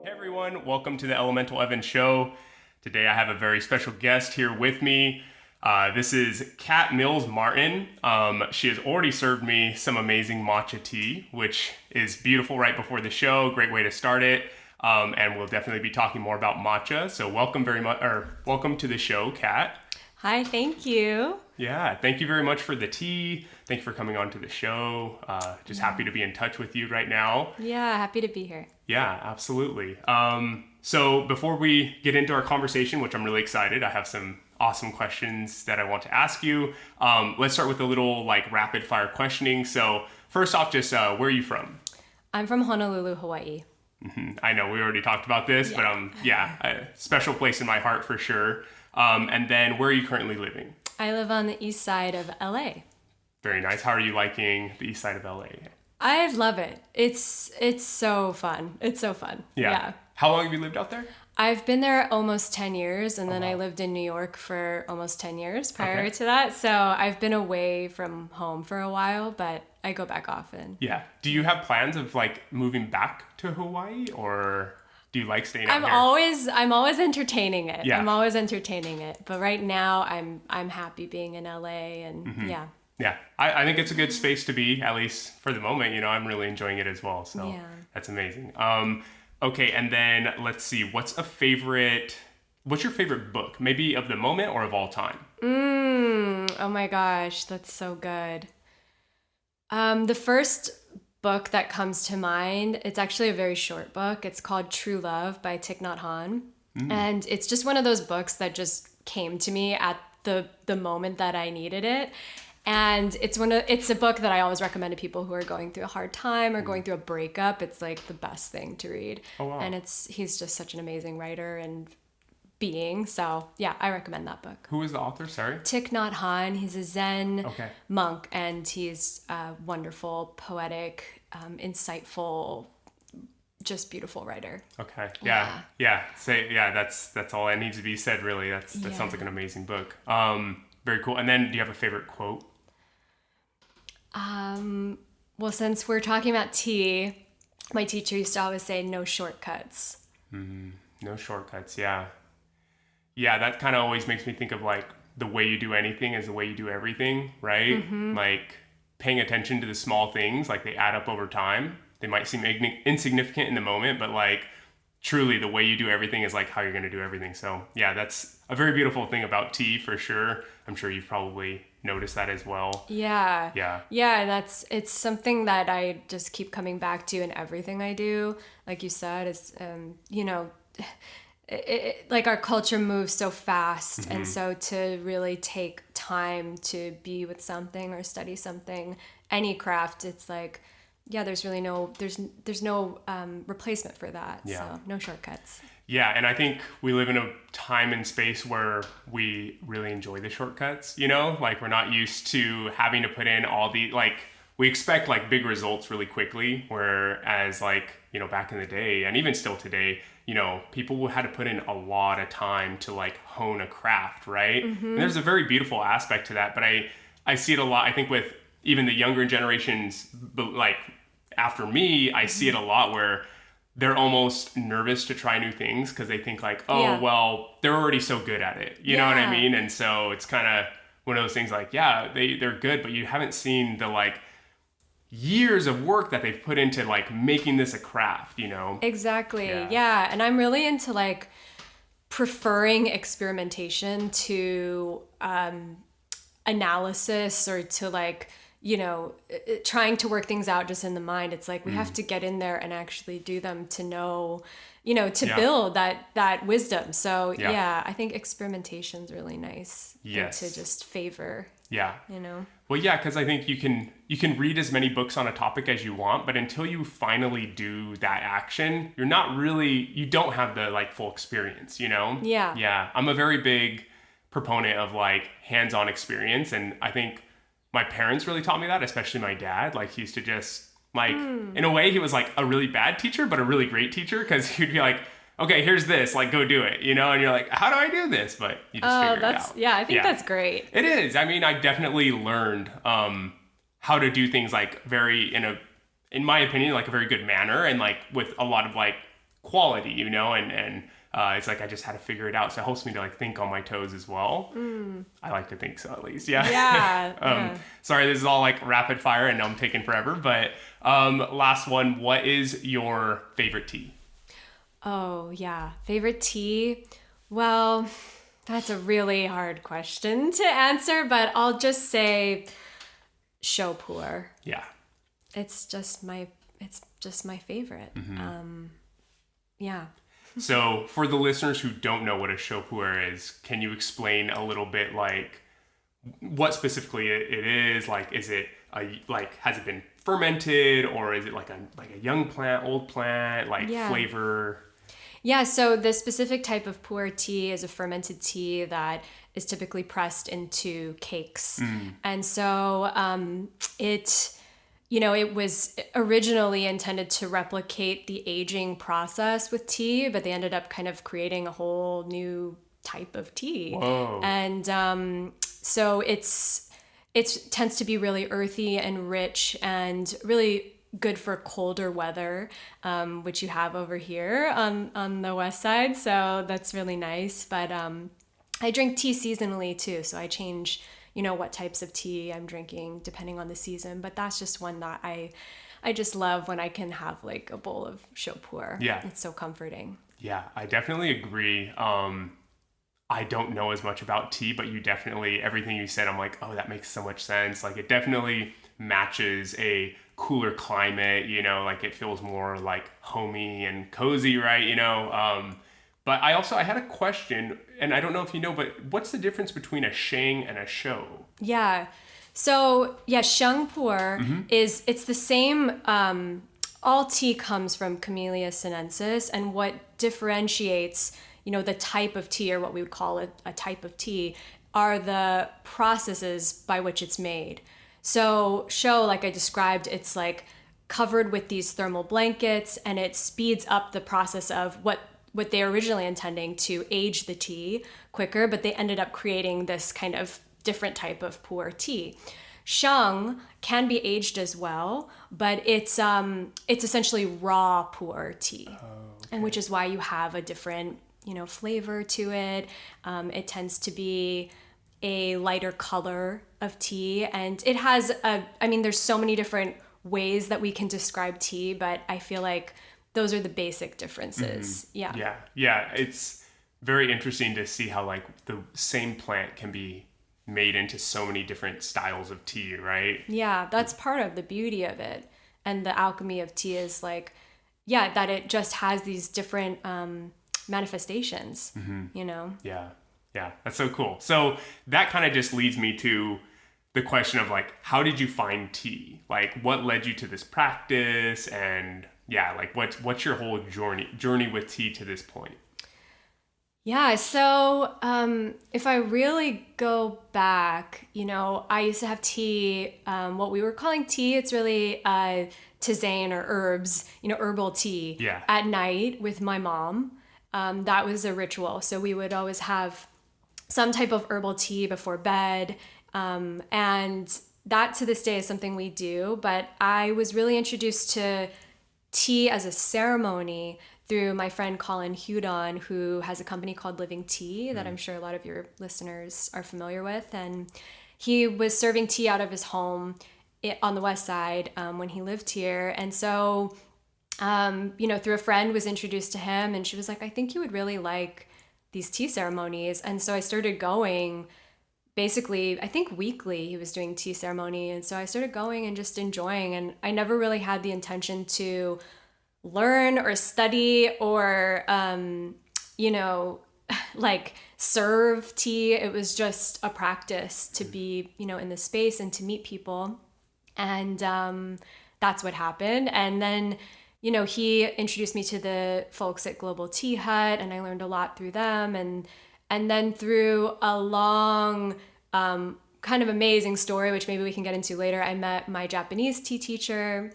Hey everyone, welcome to the Elemental Evan Show. Today I have a very special guest here with me. This is Kat Mills Martin. She has already served me some amazing matcha tea, which is beautiful right before the show. Great way to start it. And we'll definitely be talking more about matcha. So welcome to the show, Kat. Hi, thank you. Yeah, thank you very much for the tea. Thank you for coming on to the show. Just happy to be in touch with you right now. Yeah, happy to be here. Yeah, absolutely. So before we get into our conversation, which I'm really excited, I have some awesome questions that I want to ask you. Let's start with a little rapid fire questioning. So first off, just where are you from? I'm from Honolulu, Hawaii. I know we already talked about this, but a special place in my heart for sure. And then where are you currently living? I live on the east side of LA. Very nice. How are you liking the east side of LA? I love it. It's so fun. It's so fun. Yeah. How long have you lived out there? I've been there almost 10 years, and then I lived in New York for almost 10 years prior to that. So I've been away from home for a while, but I go back often. Yeah. Do you have plans of moving back to Hawaii, or do you like staying out here? I'm always entertaining it. Yeah. I'm always entertaining it. But right now I'm happy being in LA, and yeah. Yeah, I think it's a good space to be, at least for the moment. I'm really enjoying it as well. So That's amazing. Okay, and then let's see. What's your favorite book? Maybe of the moment or of all time? Oh my gosh, that's so good. The first book that comes to mind, it's actually a very short book. It's called True Love by Thich Nhat Hanh. And it's just one of those books that just came to me at the moment that I needed it. And it's a book that I always recommend to people who are going through a hard time or going through a breakup. It's like the best thing to read. Oh, wow. And he's just such an amazing writer and being. So yeah, I recommend that book. Who is the author? Sorry. Thich Nhat Hanh. He's a Zen Okay. monk, and he's a wonderful, poetic, insightful, just beautiful writer. Okay. Yeah. That's all that needs to be said, really. That sounds like an amazing book. Very cool. And then do you have a favorite quote? Well, since we're talking about tea, my teacher used to always say, "No shortcuts." No shortcuts. Yeah. Yeah, that kind of always makes me think of the way you do anything is the way you do everything, right? Like paying attention to the small things, they add up over time. They might seem insignificant in the moment, but truly the way you do everything is how you're going to do everything. So yeah, that's a very beautiful thing about tea for sure. I'm sure you've probably noticed that as well. Yeah. Yeah. It's something that I just keep coming back to in everything I do. Like you said, it's, our culture moves so fast. And so to really take time to be with something or study something, any craft, it's there's really there's no replacement for that. Yeah. So no shortcuts. Yeah, and I think we live in a time and space where we really enjoy the shortcuts, we're not used to having to put in all the, we expect big results really quickly, whereas back in the day, and even still today, people had to put in a lot of time to hone a craft, right? And there's a very beautiful aspect to that, but I see it a lot, I think, with even the younger generations, after me, I see it a lot where they're almost nervous to try new things because they think well, they're already so good at it. You know what I mean? And so it's kind of one of those things they're good, but you haven't seen the years of work that they've put into making this a craft, Exactly. Yeah. And I'm really into preferring experimentation to analysis or to trying to work things out just in the mind. It's we have to get in there and actually do them to know, to build that wisdom. So I think experimentation is really nice. Yes. To just favor. Yeah. Well, yeah, because I think you can read as many books on a topic as you want, but until you finally do that action, you don't have the full experience, Yeah. Yeah. I'm a very big proponent of hands-on experience, and I think my parents really taught me that, especially my dad. He used to just in a way, he was a really bad teacher, but a really great teacher, because he'd be okay, here's this, go do it, and you're how do I do this? But you just figure it out. Yeah, I think that's great. It is. I mean, I definitely learned how to do things very in my opinion, a very good manner, and with a lot of quality, you know, and it's like I just had to figure it out. So it helps me to like think on my toes as well. I like to think so, at least. Yeah. Yeah. Sorry, this is all like rapid fire and I'm taking forever. But last one, what is your favorite tea? Oh, yeah. Favorite tea? Well, that's a really hard question to answer, but I'll just say Shopur. Yeah. It's just my favorite. Yeah. So for the listeners who don't know what a shopur is, can you explain a little bit like what specifically it is? Like, is it has it been fermented, or is it like a young plant, old plant, like flavor? Yeah, so the specific type of pu'er tea is a fermented tea that is typically pressed into cakes. And so it was originally intended to replicate the aging process with tea, but they ended up kind of creating a whole new type of tea. Whoa. And so it tends to be really earthy and rich and really good for colder weather, which you have over here on the west side. So that's really nice. But I drink tea seasonally too. So I change, what types of tea I'm drinking depending on the season. But that's just one that I just love when I can have like a bowl of shopur. Yeah. It's so comforting. Yeah, I definitely agree. I don't know as much about tea, but everything you said, I'm like, oh, that makes so much sense. Like it definitely matches a cooler climate, like it feels more like homey and cozy, right? But I had a question, and I don't know if you know, but what's the difference between a sheng and a shou? Yeah. So sheng pu'er it's the same. All tea comes from Camellia sinensis, and what differentiates, the type of tea, or what we would call a type of tea, are the processes by which it's made. So shou, like I described, it's like covered with these thermal blankets, and it speeds up the process of what they were originally intending to age the tea quicker, but they ended up creating this kind of different type of pu'er tea. Sheng can be aged as well, but it's essentially raw pu'er tea, and which is why you have a different flavor to it. It tends to be a lighter color of tea, and it has there's so many different ways that we can describe tea, but I feel like those are the basic differences. Yeah. It's very interesting to see how like the same plant can be made into so many different styles of tea, right? Yeah, that's part of the beauty of it, and the alchemy of tea is like, that it just has these different manifestations. Yeah, that's so cool. So that kind of just leads me to the question of like, how did you find tea? Like, what led you to this practice? And like what's your whole journey with tea to this point? Yeah, so if I really go back, I used to have tea, what we were calling tea. It's really tisane or herbs, herbal tea at night with my mom. That was a ritual. So we would always have some type of herbal tea before bed. And that to this day is something we do. But I was really introduced to tea as a ceremony through my friend Colin Hudon, who has a company called Living Tea that I'm sure a lot of your listeners are familiar with. And he was serving tea out of his home on the west side when he lived here. And so, through a friend, was introduced to him, and she was like, I think you would really like these tea ceremonies. And so I started going, basically, I think weekly he was doing tea ceremony. And so I started going and just enjoying. And I never really had the intention to learn or study or, like serve tea. It was just a practice to be, in the space and to meet people. And that's what happened. And then, he introduced me to the folks at Global Tea Hut, and I learned a lot through them. And then through a long, kind of amazing story, which maybe we can get into later, I met my Japanese tea teacher,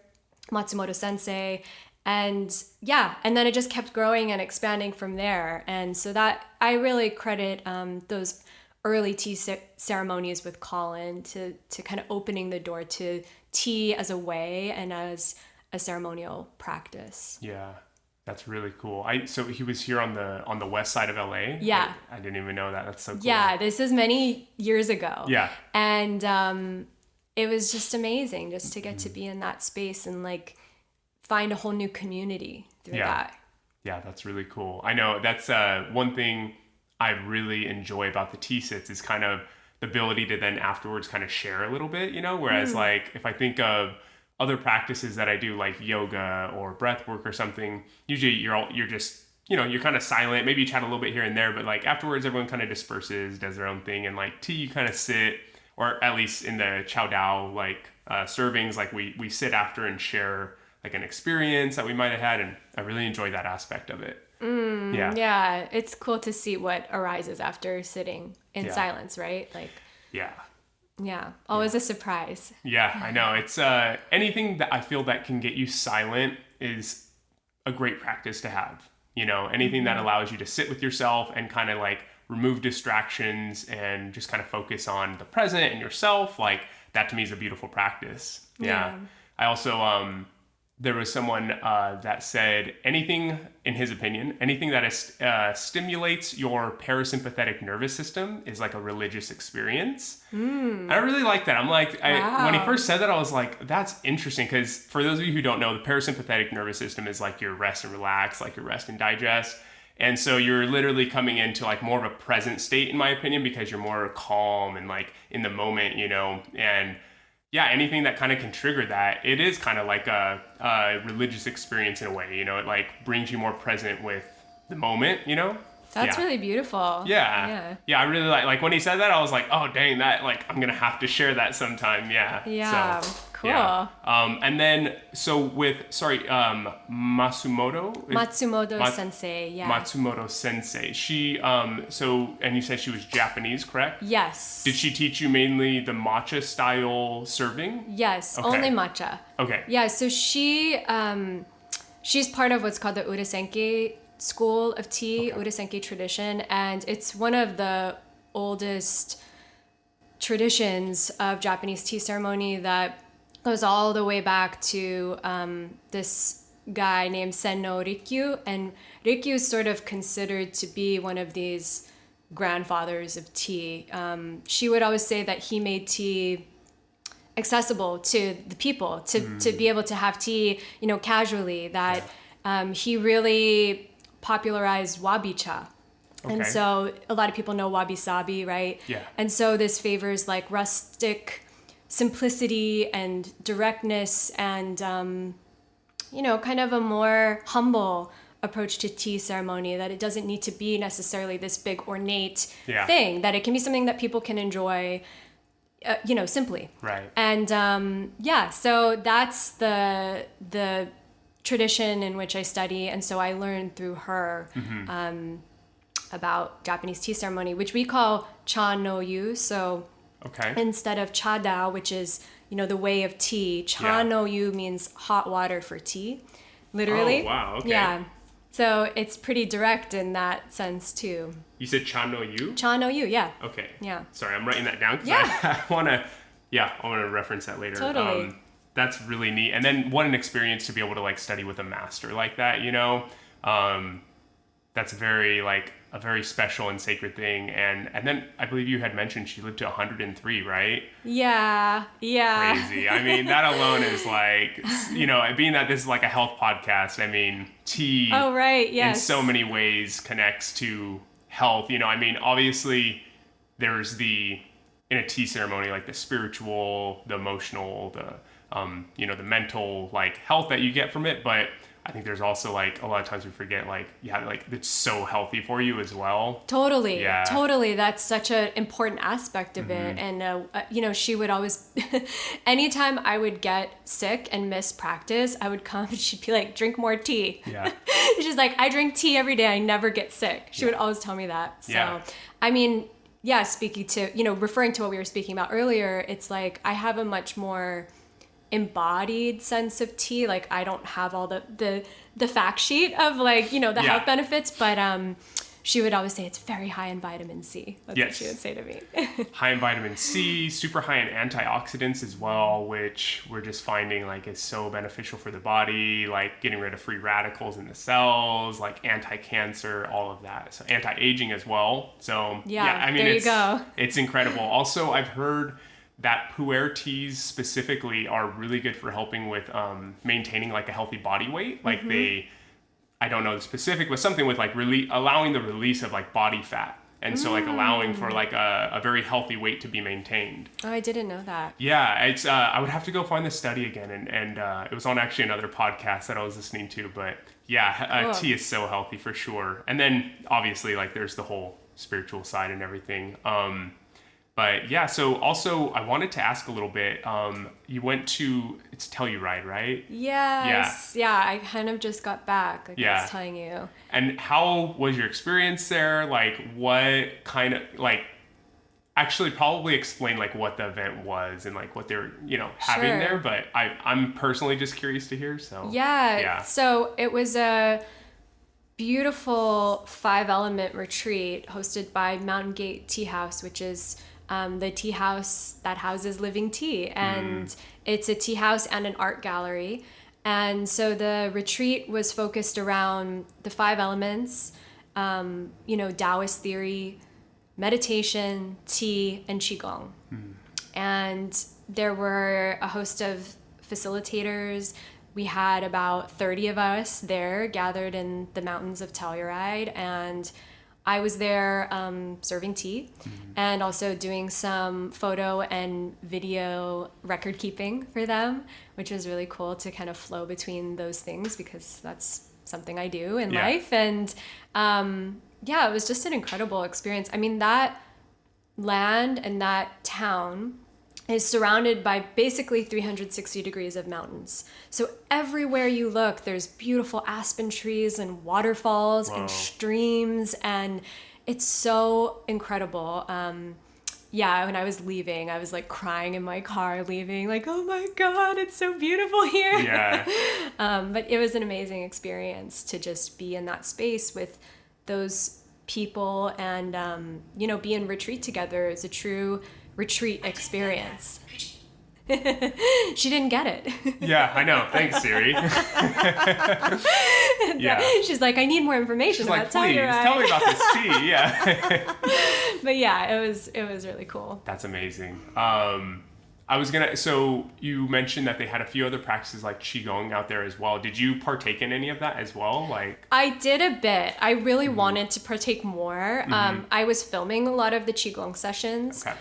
Matsumoto sensei. And then it just kept growing and expanding from there. And so that I really credit those early tea ceremonies with Colin to kind of opening the door to tea as a way and as a ceremonial practice. Yeah. That's really cool. So he was here on the west side of LA? Yeah. I didn't even know that. That's so cool. Yeah, this is many years ago. Yeah. And it was just amazing just to get to be in that space and like find a whole new community through that. Yeah, that's really cool. I know that's one thing I really enjoy about the tea sits is kind of the ability to then afterwards kind of share a little bit, whereas like if I think of other practices that I do like yoga or breath work or something, usually you're just, you're kind of silent, maybe you chat a little bit here and there, but like afterwards everyone kind of disperses, does their own thing, and like tea you kind of sit, or at least in the chow dao like servings, like we sit after and share like an experience that we might have had, and I really enjoy that aspect of it. Yeah, it's cool to see what arises after sitting in silence, right? Like always a surprise. Yeah, I know. It's anything that I feel that can get you silent is a great practice to have. Anything that allows you to sit with yourself and kind of like remove distractions and just kind of focus on the present and yourself, like that to me is a beautiful practice. Yeah. I also there was someone that said anything, in his opinion, anything that stimulates your parasympathetic nervous system is like a religious experience. I really like that. I'm like, when he first said that, I was like, that's interesting. Because for those of you who don't know, the parasympathetic nervous system is like your rest and relax, like your rest and digest. And so you're literally coming into like more of a present state, in my opinion, because you're more calm and like in the moment, and yeah, anything that kind of can trigger that, it is kind of like a religious experience in a way, it like brings you more present with the moment, That's really beautiful. Yeah, I really like when he said that, I was like, oh dang, that like I'm gonna have to share that sometime. Yeah, so, cool. Yeah. And then so with Matsumoto sensei. Matsumoto sensei, she and you said she was Japanese, correct? Yes. Did she teach you mainly the matcha style serving? Yes, only matcha. Okay. Yeah, so she's part of what's called the Urasenke school of tea, Urasenke tradition, and it's one of the oldest traditions of Japanese tea ceremony that goes all the way back to this guy named Senno Rikyu, and Rikyu is sort of considered to be one of these grandfathers of tea. She would always say that he made tea accessible to the people, to be able to have tea, casually, that he really popularized wabi cha. Okay. And so a lot of people know wabi sabi, right? Yeah. And so this favors like rustic simplicity and directness and, kind of a more humble approach to tea ceremony, that it doesn't need to be necessarily this big ornate thing, that it can be something that people can enjoy, simply. Right. And so that's the tradition in which I study, and so I learned through her about Japanese tea ceremony, which we call cha no yu. So instead of cha dao, which is the way of tea, cha no yu means hot water for tea, literally. Oh wow! Okay. Yeah, so it's pretty direct in that sense too. You said cha no yu? Cha no yu, yeah. Okay. Yeah. Sorry, I'm writing that down because I want to reference that later. Totally. That's really neat. And then what an experience to be able to like study with a master like that, that's a very special and sacred thing. And then I believe you had mentioned she lived to 103, right? Yeah. Crazy. I mean, that alone is like, being that this is like a health podcast, I mean, tea in so many ways connects to health. Obviously there's in a tea ceremony, like the spiritual, the emotional, the the mental like health that you get from it, but I think there's also like a lot of times we forget it's so healthy for you as well. Totally. That's such an important aspect of it. And she would always anytime I would get sick and miss practice, I would come and she'd be like, drink more tea. She's like, I drink tea every day, I never get sick. She would always tell me that. So I mean, speaking to referring to what we were speaking about earlier, it's like I have a much more embodied sense of tea. Like I don't have all the fact sheet of the health benefits, but she would always say it's very high in vitamin C. That's what she would say to me. High in vitamin C, super high in antioxidants as well, which we're just finding like is so beneficial for the body, like getting rid of free radicals in the cells, like anti-cancer, all of that. So anti-aging as well. So I mean, there you go. It's incredible. Also, I've heard that pu'er teas specifically are really good for helping with maintaining like a healthy body weight. Like I don't know the specific, but something with like allowing the release of like body fat. And so like allowing for like a very healthy weight to be maintained. Oh, I didn't know that. Yeah, it's I would have to go find the study again. And it was on actually another podcast that I was listening to. But yeah, Cool. tea is so healthy for sure. And then obviously like there's the whole spiritual side and everything. But yeah, so also I wanted to ask a little bit, you went to, it's Telluride, right? Yes. Yeah, I kind of just got back, like I was telling you. And how was your experience there? Like what kind of, like, actually probably explain like what the event was and like what they're, having there. But I'm personally just curious to hear, so. Yeah. So it was a beautiful 5-element retreat hosted by Mountain Gate Tea House, which is the tea house that houses living tea, and it's a tea house and an art gallery. And so the retreat was focused around the 5 elements, Taoist theory, meditation, tea, and Qigong. And there were a host of facilitators. We had about 30 of us there gathered in the mountains of Telluride, and I was there serving tea and also doing some photo and video record keeping for them, which was really cool to kind of flow between those things because that's something I do in life. And it was just an incredible experience. I mean, that land and that town is surrounded by basically 360 degrees of mountains. So everywhere you look, there's beautiful aspen trees and waterfalls and streams, and it's so incredible. When I was leaving, I was like crying in my car leaving, like, oh my God, it's so beautiful here. Yeah. But it was an amazing experience to just be in that space with those people and, be in retreat together. It's a true retreat experience. She didn't get it. Yeah, I know. Thanks, Siri. She's like, I need more information about Telluride. Tell me about this tea. Yeah. But yeah, it was really cool. That's amazing. So you mentioned that they had a few other practices like Qigong out there as well. Did you partake in any of that as well? I did a bit. I really wanted to partake more. I was filming a lot of the Qigong sessions. Okay.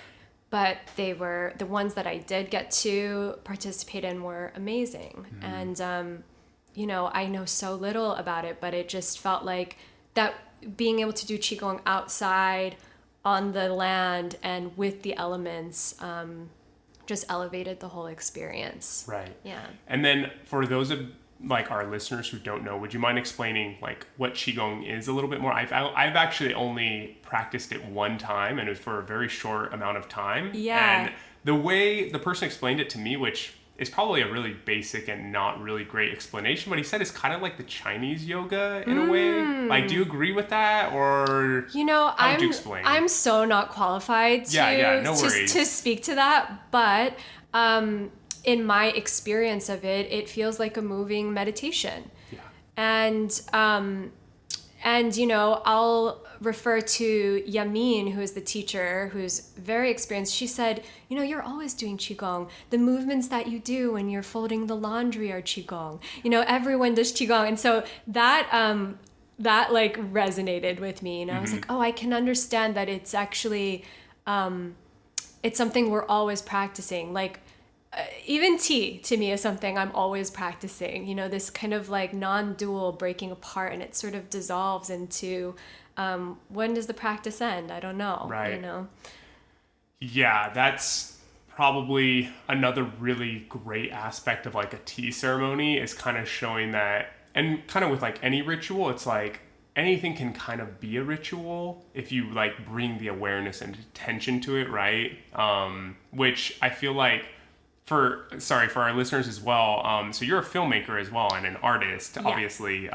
But they were, the ones that I did get to participate in were amazing. And, I know so little about it, but it just felt like that being able to do Qigong outside on the land and with the elements just elevated the whole experience. Right. Yeah. And then for those of like our listeners who don't know, would you mind explaining like what Qigong is a little bit more? I've actually only practiced it one time, and it was for a very short amount of time. Yeah. And the way the person explained it to me, which is probably a really basic and not really great explanation, but he said it's kind of like the Chinese yoga in a way. Like, do you agree with that, or how would you explain? I'm so not qualified to speak to that, but in my experience of it, it feels like a moving meditation. Yeah. And I'll refer to Yamin, who is the teacher, who's very experienced. She said, you're always doing Qigong. The movements that you do when you're folding the laundry are Qigong. Everyone does Qigong. And so that like resonated with me. And I was like, oh, I can understand that it's actually, it's something we're always practicing. Like, even tea to me is something I'm always practicing, this kind of like non-dual breaking apart, and it sort of dissolves into when does the practice end? I don't know. Right. Yeah, that's probably another really great aspect of like a tea ceremony, is kind of showing that, and kind of with like any ritual, it's like anything can kind of be a ritual if you like bring the awareness and attention to it, right? Which I feel like for our listeners as well. So you're a filmmaker as well and an artist, obviously.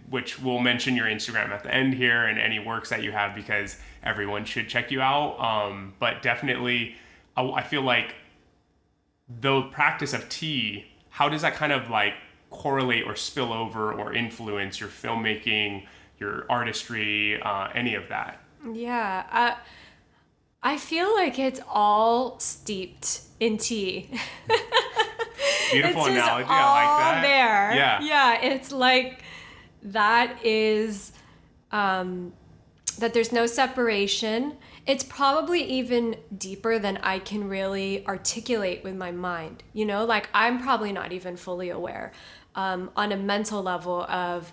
Which we'll mention your Instagram at the end here and any works that you have because everyone should check you out. But definitely, I feel like the practice of tea, how does that kind of like correlate or spill over or influence your filmmaking, your artistry, any of that? Yeah, I feel like it's all steeped in tea. Beautiful it's analogy. All I like that. there. Yeah. It's like that is that there's no separation. It's probably even deeper than I can really articulate with my mind. You know, like I'm probably not even fully aware on a mental level of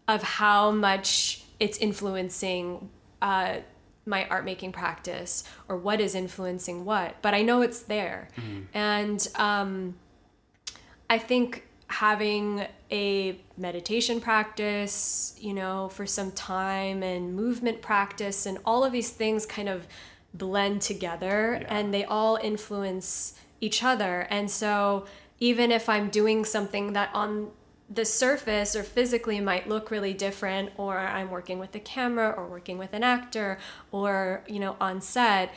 how much it's influencing my art making practice or what is influencing what. But I know it's there, and I think having a meditation practice, you know, for some time and movement practice and all of these things kind of blend together and they all influence each other. And so even if I'm doing something that on the surface or physically might look really different, or I'm working with the camera or working with an actor or, you know, on set,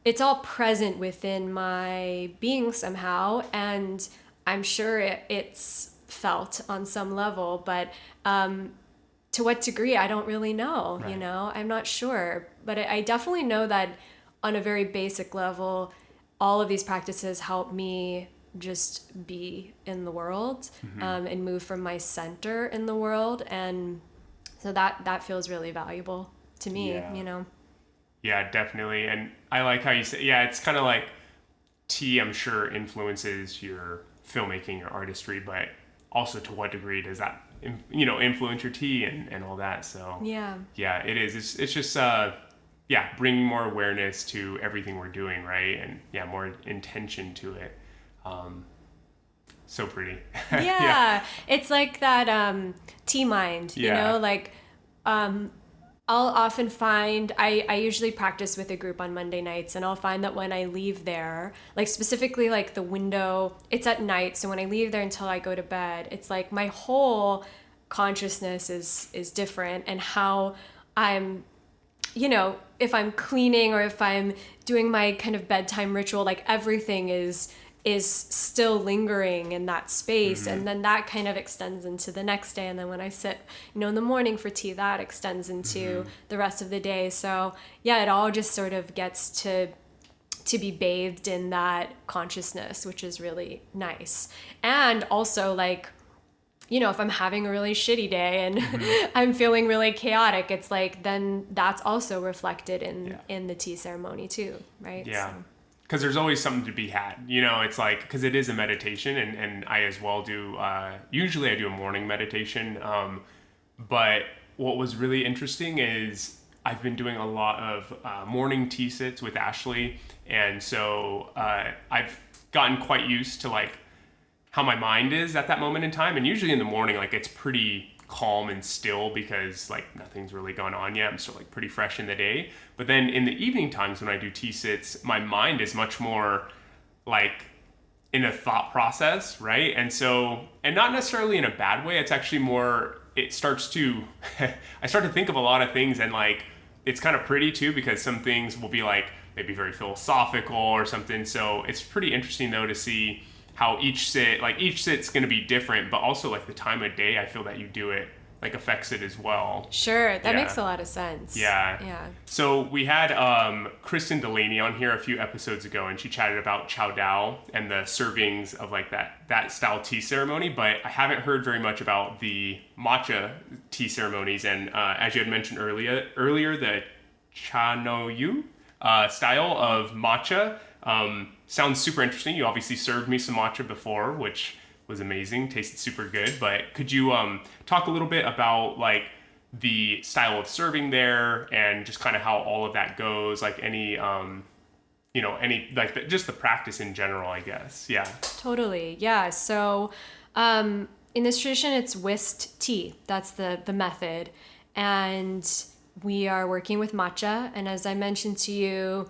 it's all present within my being somehow. And I'm sure it's felt on some level, but to what degree, I don't really know, you know, I'm not sure. But I definitely know that on a very basic level, all of these practices help me just be in the world and move from my center in the world. And so that feels really valuable to me, you know? Yeah, definitely. And I like how you say, it's kind of like tea, I'm sure, influences your filmmaking, your artistry, but also to what degree does that, you know, influence your tea and all that. So yeah, it is. It's just, bringing more awareness to everything we're doing, right? And more intention to it. So pretty. It's like that tea mind, you know, like I'll often find I usually practice with a group on Monday nights, and I'll find that when I leave there, like specifically like the window, it's at night, so when I leave there until I go to bed, it's like my whole consciousness is different, and how I'm, you know, if I'm cleaning or if I'm doing my kind of bedtime ritual, like everything is still lingering in that space. And then that kind of extends into the next day. And then when I sit, you know, in the morning for tea, that extends into the rest of the day. So it all just sort of gets to be bathed in that consciousness, which is really nice. And also, like, you know, if I'm having a really shitty day and I'm feeling really chaotic, it's like, then that's also reflected in the tea ceremony too, right? Yeah. Because there's always something to be had, you know. It's like, because it is a meditation, and I as well do, usually I do a morning meditation, but what was really interesting is I've been doing a lot of morning tea sits with Ashley, and so I've gotten quite used to like how my mind is at that moment in time, and usually in the morning, like, it's pretty calm and still because like nothing's really gone on yet. I'm still like pretty fresh in the day. But then in the evening times when I do tea sits, my mind is much more like in a thought process, right? And so, and not necessarily in a bad way, it's actually more, it starts to, I start to think of a lot of things, and like, it's kind of pretty too, because some things will be like maybe very philosophical or something. So it's pretty interesting though to see how each sit's going to be different, but also like the time of day, I feel that you do it like affects it as well. Sure, that makes a lot of sense. Yeah. So we had Kristen Delaney on here a few episodes ago, and she chatted about Chow Dao and the servings of like that style tea ceremony, but I haven't heard very much about the matcha tea ceremonies. And as you had mentioned earlier, the Cha no Yu style of matcha sounds super interesting. You obviously served me some matcha before, which was amazing, tasted super good. But could you talk a little bit about like the style of serving there and just kind of how all of that goes, like any just the practice in general, I guess. Yeah. Totally. Yeah. So in this tradition, it's whisked tea. That's the method. And we are working with matcha. And as I mentioned to you,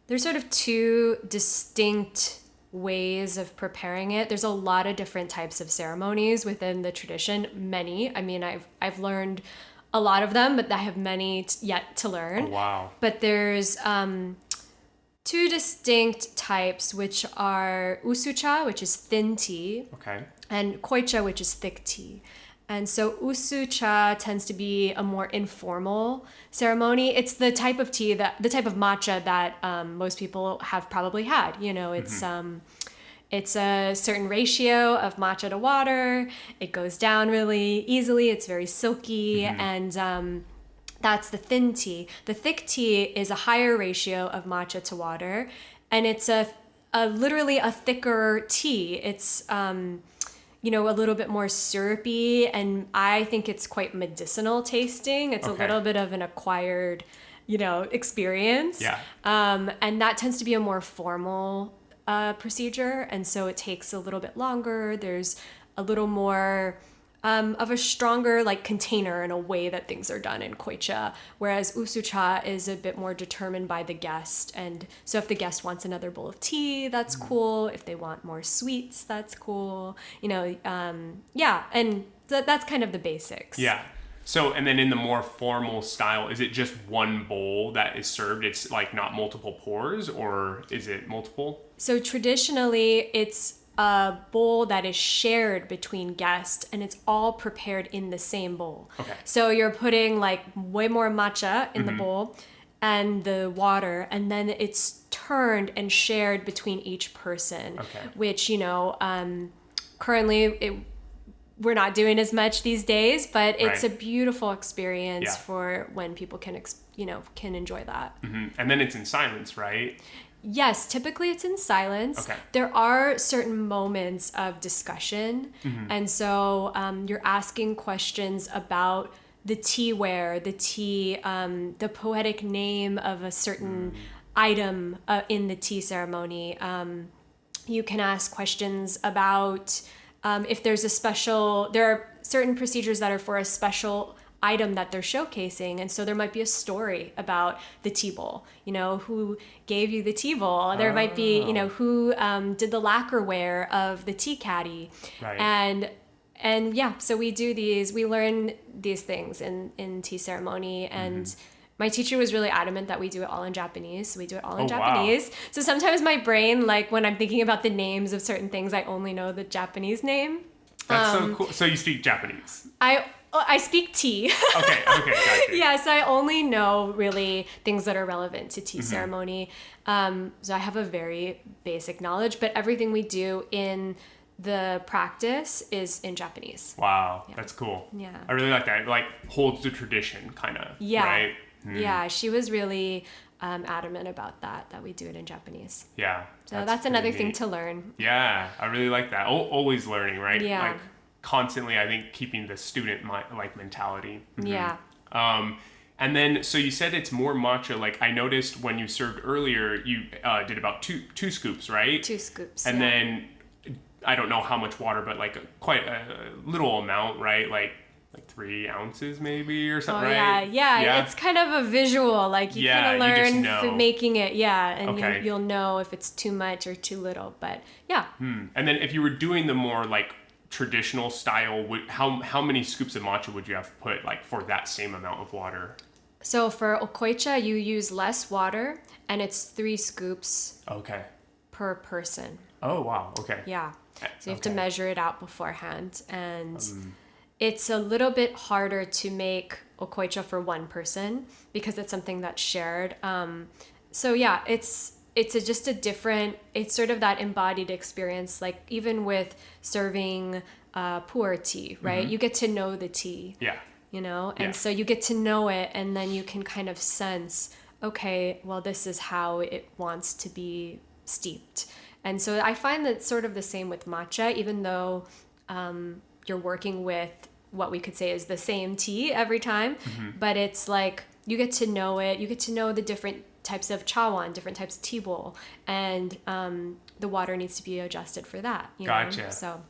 there's sort of two distinct ways of preparing it. There's a lot of different types of ceremonies within the tradition. Many. I mean, I've learned a lot of them, but I have many yet to learn. Oh, wow. But there's two distinct types, which are usucha, which is thin tea, Okay. and koicha, which is thick tea. And so usucha tends to be a more informal ceremony. It's the type of tea the type of matcha that most people have probably had. You know, it's a certain ratio of matcha to water. It goes down really easily. It's very silky, and that's the thin tea. The thick tea is a higher ratio of matcha to water, and it's a literally a thicker tea. It's a little bit more syrupy, and I think it's quite medicinal tasting. It's a little bit of an acquired, experience. Yeah. And that tends to be a more formal procedure, and so it takes a little bit longer. There's a little more of a stronger container in a way that things are done in koicha, whereas usucha is a bit more determined by the guest. And so if the guest wants another bowl of tea, that's cool. If they want more sweets, that's cool. And that's kind of the basics. Yeah. So, and then in the more formal style, is it just one bowl that is served? It's not multiple pours, or is it multiple? So traditionally, it's a bowl that is shared between guests, and it's all prepared in the same bowl. Okay. So you're putting way more matcha in the bowl and the water, and then it's turned and shared between each person. Okay. Which, currently we're not doing as much these days, but it's a beautiful experience for when people can enjoy that. Mm-hmm. And then it's in silence, right? Yes, typically it's in silence. Okay. There are certain moments of discussion. And so you're asking questions about the teaware, the poetic name of a certain item in the tea ceremony. You can ask questions about if there's there are certain procedures that are for a special item that they're showcasing, and so there might be a story about the tea bowl, who gave you the tea bowl. There might be who did the lacquerware of the tea caddy. Right. And so we learn these things in tea ceremony, and my teacher was really adamant that we do it all in Japanese. So we do it all in Japanese. Wow. So sometimes my brain, when I'm thinking about the names of certain things, I only know the Japanese name. That's so cool. So you speak Japanese? I speak tea. Okay, gotcha. Yes, I only know really things that are relevant to tea ceremony. So I have a very basic knowledge, but everything we do in the practice is in Japanese. Wow, that's cool. Yeah. I really like that. It holds the tradition, kind of. Yeah. Right? Yeah, she was really adamant about that we do it in Japanese. Yeah. So that's another thing to learn. Yeah, I really like that. Always learning, right? Yeah. Constantly, I think, keeping the student mentality. Yeah. And then, so you said it's more matcha. I noticed when you served earlier, you did about two scoops, right? 2 scoops. And then, I don't know how much water, but quite a little amount, right? Like 3 ounces maybe or something, right? Yeah. It's kind of a visual. You kind of learn from making it, and you'll know if it's too much or too little. But yeah. And then if you were doing the more traditional style, how many scoops of matcha would you have put for that same amount of water? So for okoicha, you use less water, and it's 3 scoops per person. Oh, wow. Okay. Yeah. So you have to measure it out beforehand, and it's a little bit harder to make okoicha for one person because it's something that's shared. So yeah, it's just a different, it's sort of that embodied experience, even with serving pu'er tea, right? You get to know the tea. Yeah. And so you get to know it, and then you can kind of sense, okay, well, this is how it wants to be steeped. And so I find that sort of the same with matcha, even though you're working with what we could say is the same tea every time, but it's you get to know it, you get to know the different types of chawan, different types of tea bowl, and the water needs to be adjusted for that. Gotcha. So.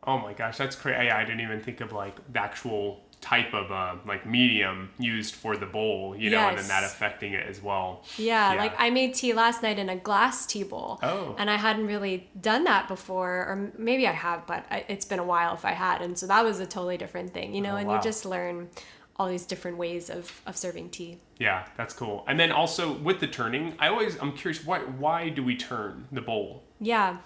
Oh my gosh, that's crazy. I didn't even think of the actual type of like medium used for the bowl, you know, and then Yes. that affecting it as well. Yeah, like I made tea last night in a glass tea bowl. Oh. And I hadn't really done that before, or maybe I have, but it's been a while if I had. And so that was a totally different thing, you know, and wow. you just learn all these different ways of serving tea. Yeah, that's cool. And then also with the turning, I'm curious, why do we turn the bowl? Yeah,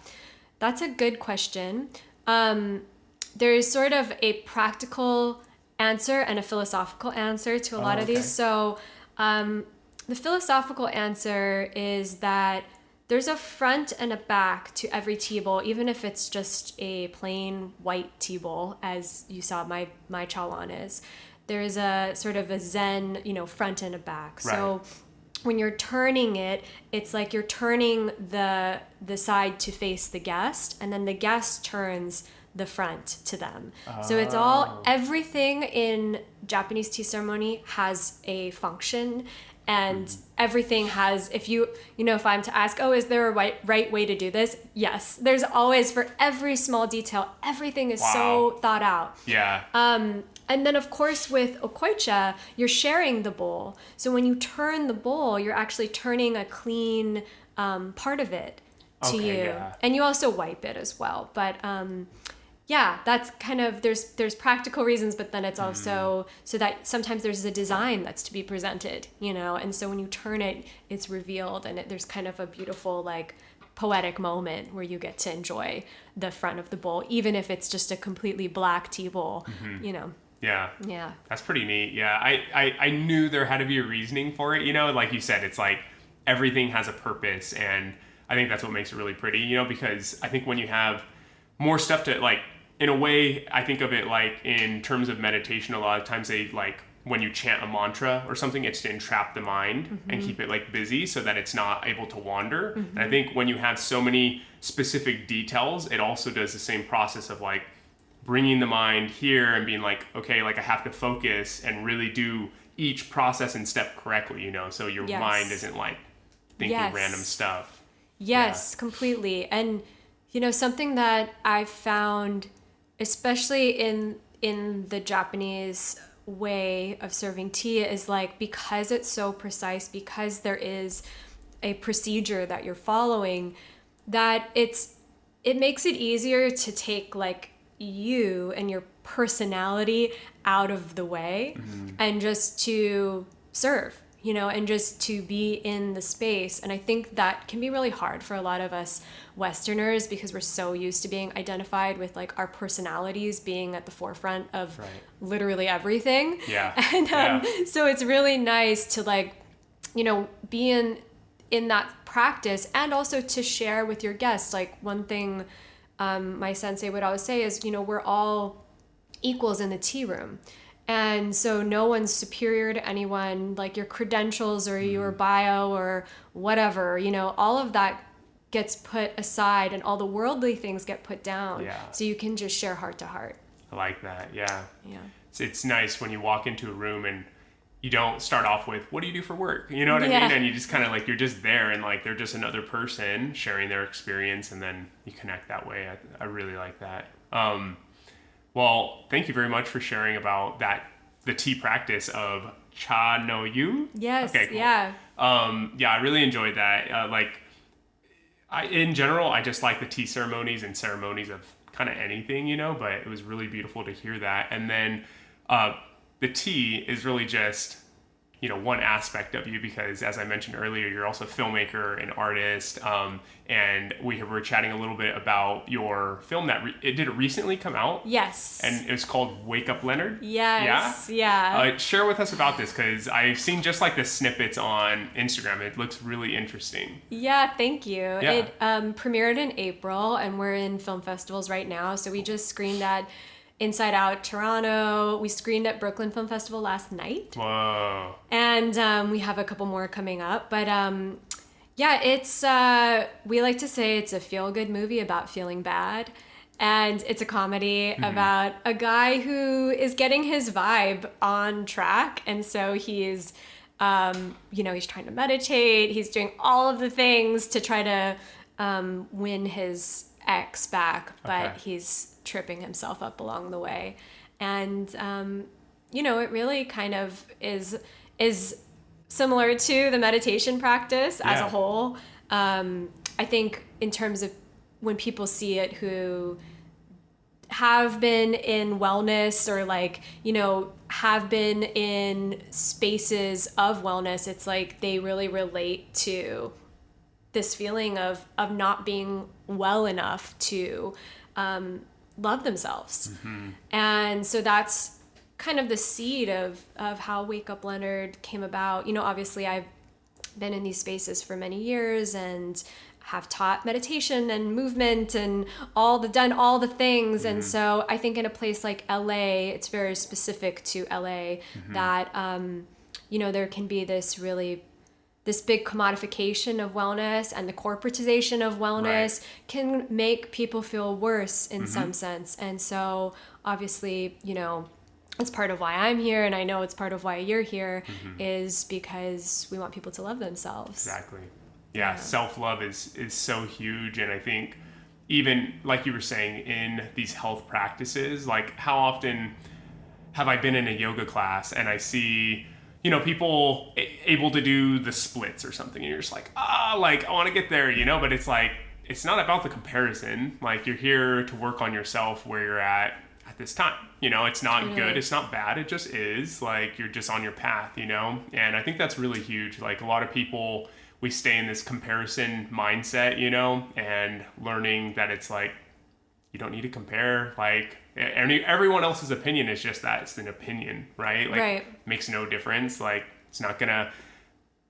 that's a good question. There is sort of a practical answer and a philosophical answer to a lot of these. So the philosophical answer is that there's a front and a back to every tea bowl, even if it's just a plain white tea bowl, as you saw my chalan is. There's a sort of a Zen, you know, front and a back. Right. So when you're turning it, it's like you're turning the side to face the guest, and then the guest turns the front to them. So it's everything in Japanese tea ceremony has a function, and everything has, if I'm to ask, is there a right way to do this? Yes, there's always, for every small detail, everything is so thought out. Yeah. And then, of course, with okoicha, you're sharing the bowl. So when you turn the bowl, you're actually turning a clean part of it to you. Yeah. And you also wipe it as well. But that's kind of, there's practical reasons, but then it's also so that sometimes there's a design that's to be presented, you know? And so when you turn it, it's revealed, and there's kind of a beautiful, like, poetic moment where you get to enjoy the front of the bowl, even if it's just a completely black tea bowl, you know? Yeah. Yeah. That's pretty neat. Yeah. I knew there had to be a reasoning for it, you know, like you said, it's like everything has a purpose, and I think that's what makes it really pretty, you know, because I think when you have more stuff to, like, in a way, I think of it like in terms of meditation, a lot of times they, like, when you chant a mantra or something, it's to entrap the mind and keep it, like, busy so that it's not able to wander. And I think when you have so many specific details, it also does the same process of, like, bringing the mind here and being like, okay, like, I have to focus and really do each process and step correctly, you know, so your mind isn't, like, thinking random stuff. Yes, completely. And, you know, something that I found, especially in the Japanese way of serving tea, is, like, because it's so precise, because there is a procedure that you're following, that it makes it easier to take, like, you and your personality out of the way and just to serve, you know, and just to be in the space. And I think that can be really hard for a lot of us Westerners, because we're so used to being identified with, like, our personalities being at the forefront of literally everything. Yeah. And so it's really nice to, like, you know, be in that practice, and also to share with your guests. Like, one thing my sensei would always say is, you know, we're all equals in the tea room. And so no one's superior to anyone. Like, your credentials or your bio or whatever, you know, all of that gets put aside, and all the worldly things get put down. Yeah. So you can just share heart to heart. I like that. Yeah. Yeah. It's nice when you walk into a room and you don't start off with, what do you do for work? You know what I mean? And you just kind of, like, you're just there, and, like, they're just another person sharing their experience, and then you connect that way. I really like that. Well, thank you very much for sharing about the tea practice of cha no yu. Yes. Okay, cool. Yeah. I really enjoyed that. In general, I just like the tea ceremonies and ceremonies of kind of anything, you know, but it was really beautiful to hear that. And then the tea is really just, you know, one aspect of you, because, as I mentioned earlier, you're also a filmmaker, an artist, and we were chatting a little bit about your film that did it recently come out? Yes. And it was called Wake Up Leonard? Yes. Yeah. Share with us about this, because I've seen just, like, the snippets on Instagram. It looks really interesting. Yeah, thank you. Yeah. It premiered in April, and we're in film festivals right now. So we just screened at Inside Out Toronto. We screened at Brooklyn Film Festival last night. Whoa. And we have a couple more coming up. But it's, we like to say it's a feel-good movie about feeling bad. And it's a comedy about a guy who is getting his vibe on track. And so he's, he's trying to meditate. He's doing all of the things to try to win his ex back. But he's tripping himself up along the way. And it really kind of is similar to the meditation practice as a whole. I think in terms of when people see it who have been in wellness or like, have been in spaces of wellness, it's like they really relate to this feeling of not being well enough to love themselves. And so that's kind of the seed of how Wake Up Leonard came about. Obviously I've been in these spaces for many years and have taught meditation and movement and done all the things. And so I think in a place like LA, it's very specific to LA that, there can be this big commodification of wellness, and the corporatization of wellness can make people feel worse in some sense. And so obviously, it's part of why I'm here, and I know it's part of why you're here, is because we want people to love themselves. Exactly. Yeah, self-love is so huge. And I think even like you were saying in these health practices, like how often have I been in a yoga class and I see, people able to do the splits or something, and you're just like, I want to get there, but it's like, it's not about the comparison. Like, you're here to work on yourself where you're at this time. It's not good, it's not bad, it just is. Like, you're just on your path, and I think that's really huge. Like, a lot of people, we stay in this comparison mindset, and learning that it's like, you don't need to compare. Like, everyone else's opinion is just that. It's an opinion, right? Like, makes no difference. Like, it's not going to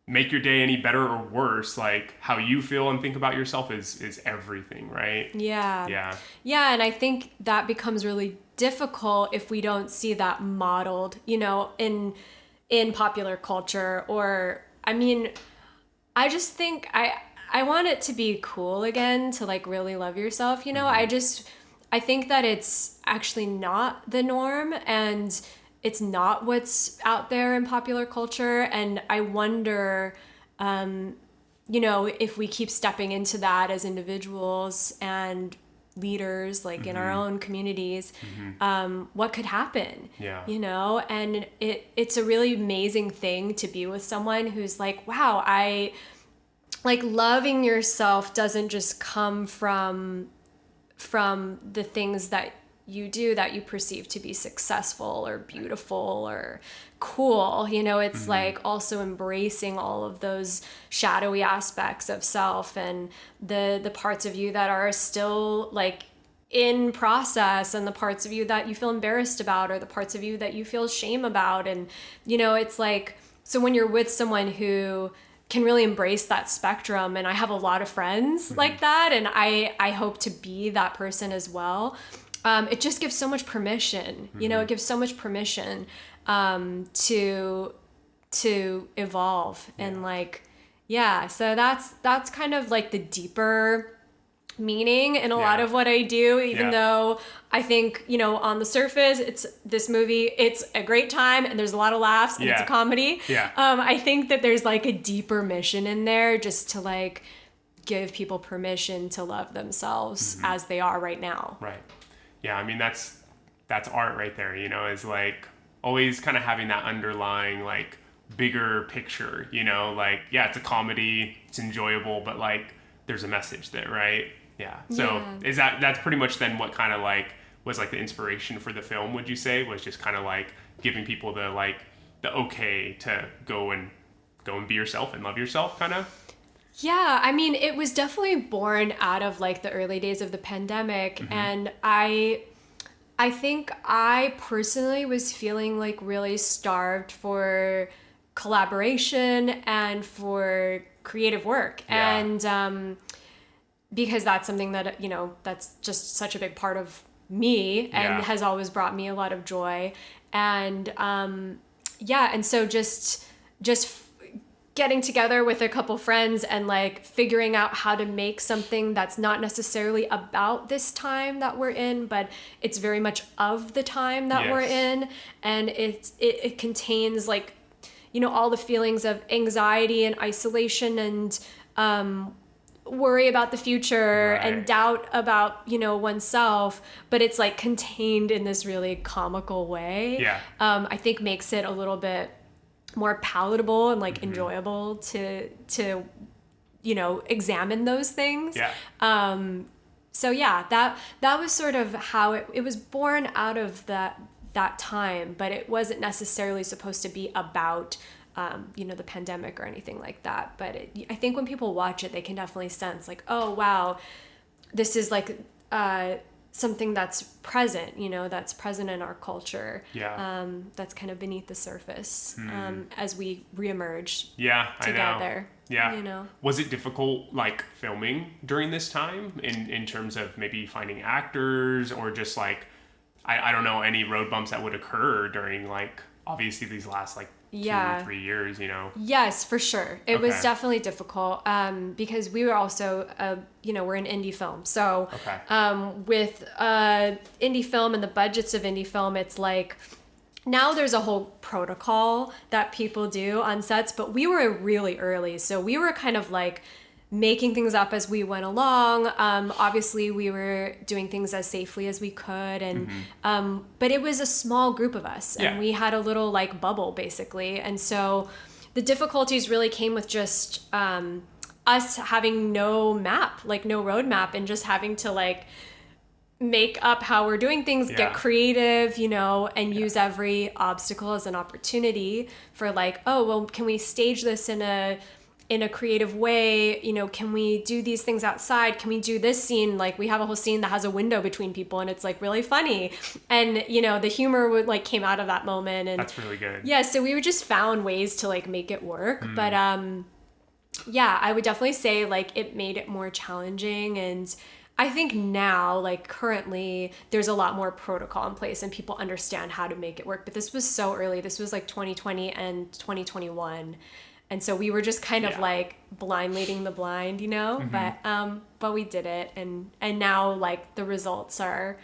make your day any better or worse. Like, how you feel and think about yourself is everything, right? Yeah. And I think that becomes really difficult if we don't see that modeled, in popular culture. Or, I just think I want it to be cool again to like really love yourself. I think that it's actually not the norm, and it's not what's out there in popular culture. And I wonder, if we keep stepping into that as individuals and leaders, like in our own communities, what could happen? And it's a really amazing thing to be with someone who's like, wow, like loving yourself doesn't just come from the things that you do that you perceive to be successful or beautiful or cool. It's like also embracing all of those shadowy aspects of self and the parts of you that are still like in process, and the parts of you that you feel embarrassed about, or the parts of you that you feel shame about. And, it's like, so when you're with someone who can really embrace that spectrum, and I have a lot of friends like that, and I hope to be that person as well. It just gives so much permission, it gives so much permission to evolve. And like, so that's kind of like the deeper meaning in a lot of what I do, even though I think, on the surface, it's this movie, it's a great time and there's a lot of laughs and it's a comedy. I think that there's like a deeper mission in there, just to like give people permission to love themselves as they are right now. Right. Yeah. That's art right there, is like always kind of having that underlying like bigger picture, like, it's a comedy, it's enjoyable, but like there's a message there, right? Yeah. So that's pretty much then what kind of like was like the inspiration for the film, would you say, was just kind of like giving people the okay to go and be yourself and love yourself, kind of? Yeah, it was definitely born out of like the early days of the pandemic. And I think I personally was feeling like really starved for collaboration and for creative work. And because that's something that, that's just such a big part of me and has always brought me a lot of joy. And and so just getting together with a couple friends and like figuring out how to make something that's not necessarily about this time that we're in, but it's very much of the time that we're in. And it contains like, all the feelings of anxiety and isolation and worry about the future Right. and doubt about, oneself, but it's like contained in this really comical way. Yeah. I think makes it a little bit more palatable and like enjoyable to examine those things. Yeah. So yeah, that was sort of how it was born out of that time, but it wasn't necessarily supposed to be about the pandemic or anything like that. But I think when people watch it, they can definitely sense like, oh wow, this is like something that's present, that's present in our culture. Yeah. That's kind of beneath the surface as we reemerge Yeah, together. I know. Was it difficult, like, filming during this time in terms of maybe finding actors or just, like, I don't know, any road bumps that would occur during, like, obviously these last, like, 2 or 3 years, Yes, for sure. It was Okay. definitely difficult because we were also, we're an indie film. So with indie film and the budgets of indie film, it's like now there's a whole protocol that people do on sets, but we were really early. So we were kind of like making things up as we went along. Obviously, we were doing things as safely as we could, and but it was a small group of us, and we had a little like bubble basically. And so the difficulties really came with just us having no map, like no roadmap, and just having to like make up how we're doing things, get creative, and use every obstacle as an opportunity for like, oh, well, can we stage this in a creative way? Can we do these things outside? Can we do this scene? Like we have a whole scene that has a window between people and it's like really funny. And, the humor would like came out of that moment. And That's really good. yeah, so we just found ways to like make it work. But yeah, I would definitely say like it made it more challenging. And I think now, like currently, there's a lot more protocol in place and people understand how to make it work. But this was so early. This was like 2020 and 2021. And so we were just kind of like blind leading the blind, but we did it. And now like the results are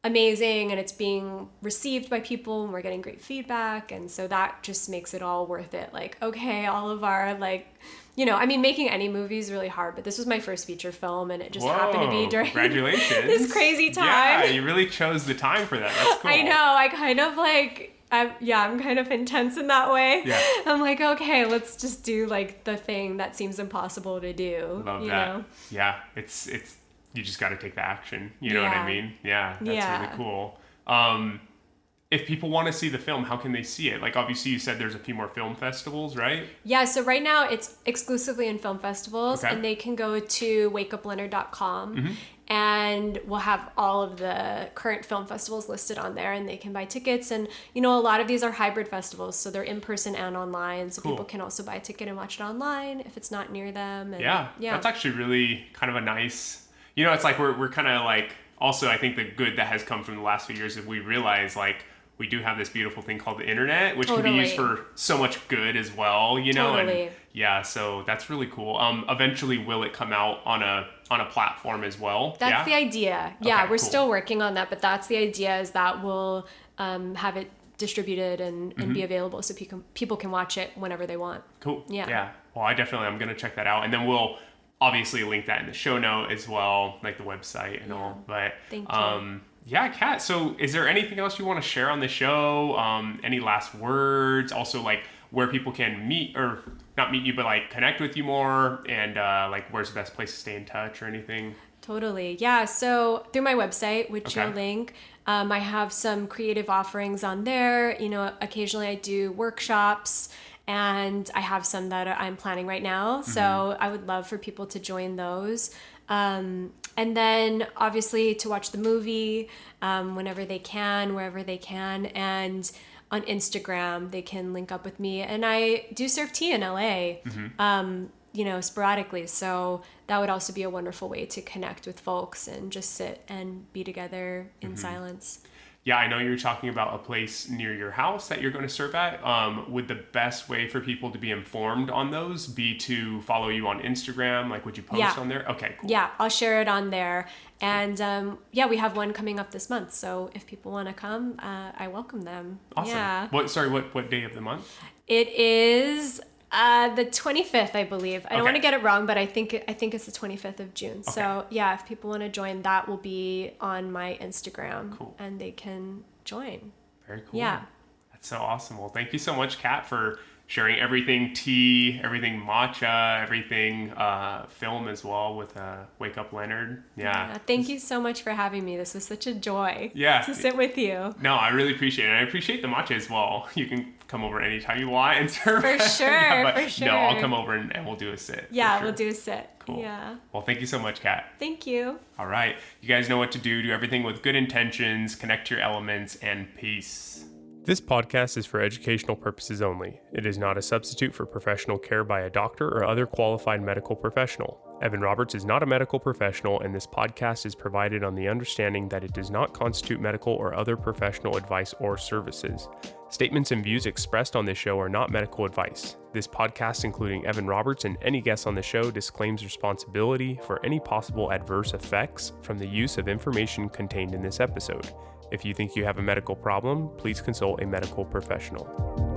amazing and it's being received by people and we're getting great feedback. And so that just makes it all worth it. Like, okay, all of our like, making any movie is really hard, but this was my first feature film and it just happened to be during congratulations. this crazy time. Yeah, you really chose the time for that. That's cool. I know. I kind of like, I'm kind of intense in that way. Yeah. I'm like, okay, let's just do like the thing that seems impossible to do. Love that. Yeah, it's you just got to take the action. You know what I mean? Yeah, that's really cool. If people want to see the film, how can they see it? Like, obviously, you said there's a few more film festivals, right? Yeah, so right now it's exclusively in film festivals, and they can go to wakeupleonard.com, and we'll have all of the current film festivals listed on there, and they can buy tickets. And, a lot of these are hybrid festivals, so they're in person and online, so people can also buy a ticket and watch it online if it's not near them. And, yeah, that's actually really kind of a nice, it's like we're kind of like, also, I think the good that has come from the last few years is we realize, like, we do have this beautiful thing called the internet, which can be used for so much good as well, And yeah, so that's really cool. Eventually, will it come out on a platform as well? That's the idea. Yeah, Okay, we're cool. still working on that, but that's the idea is that we'll have it distributed and be available so people can watch it whenever they want. Cool. Yeah. Well, I'm going to check that out. And then we'll obviously link that in the show note as well, like the website and all. But Thank you. Yeah, Kat, so is there anything else you want to share on the show? Any last words? Also, like, where people can meet, or not meet you, but, like, connect with you more? And, like, where's the best place to stay in touch or anything? Totally. Yeah. So through my website, which you'll link, I have some creative offerings on there. Occasionally I do workshops, and I have some that I'm planning right now. So I would love for people to join those. And then obviously to watch the movie whenever they can, wherever they can. And on Instagram, they can link up with me. And I do serve tea in LA, sporadically. So that would also be a wonderful way to connect with folks and just sit and be together in silence. Yeah, I know you're talking about a place near your house that you're going to serve at. Would the best way for people to be informed on those be to follow you on Instagram? Like, would you post on there? Okay, cool. Yeah, I'll share it on there. And we have one coming up this month. So if people want to come, I welcome them. Awesome. Yeah. What day of the month? It is The 25th, I believe. I don't want to get it wrong, but I think it's the 25th of June. Okay. So yeah, if people want to join, that will be on my Instagram. Cool. And they can join. Very cool. Yeah. That's so awesome. Well, thank you so much, Kat, for sharing everything tea, everything matcha, everything film as well with Wake Up Leonard. Yeah. Thank you so much for having me. This was such a joy to sit with you. No, I really appreciate it. And I appreciate the matcha as well. You can come over anytime you want and serve. For sure, for sure. No, I'll come over and we'll do a sit. Yeah, sure. We'll do a sit. Cool. Yeah. Well, thank you so much, Kat. Thank you. All right. You guys know what to do. Do everything with good intentions, connect to your elements, and peace. This podcast is for educational purposes only. It is not a substitute for professional care by a doctor or other qualified medical professional. Evan Roberts is not a medical professional, and this podcast is provided on the understanding that it does not constitute medical or other professional advice or services. Statements and views expressed on this show are not medical advice. This podcast, including Evan Roberts and any guests on the show, disclaims responsibility for any possible adverse effects from the use of information contained in this episode. If you think you have a medical problem, please consult a medical professional.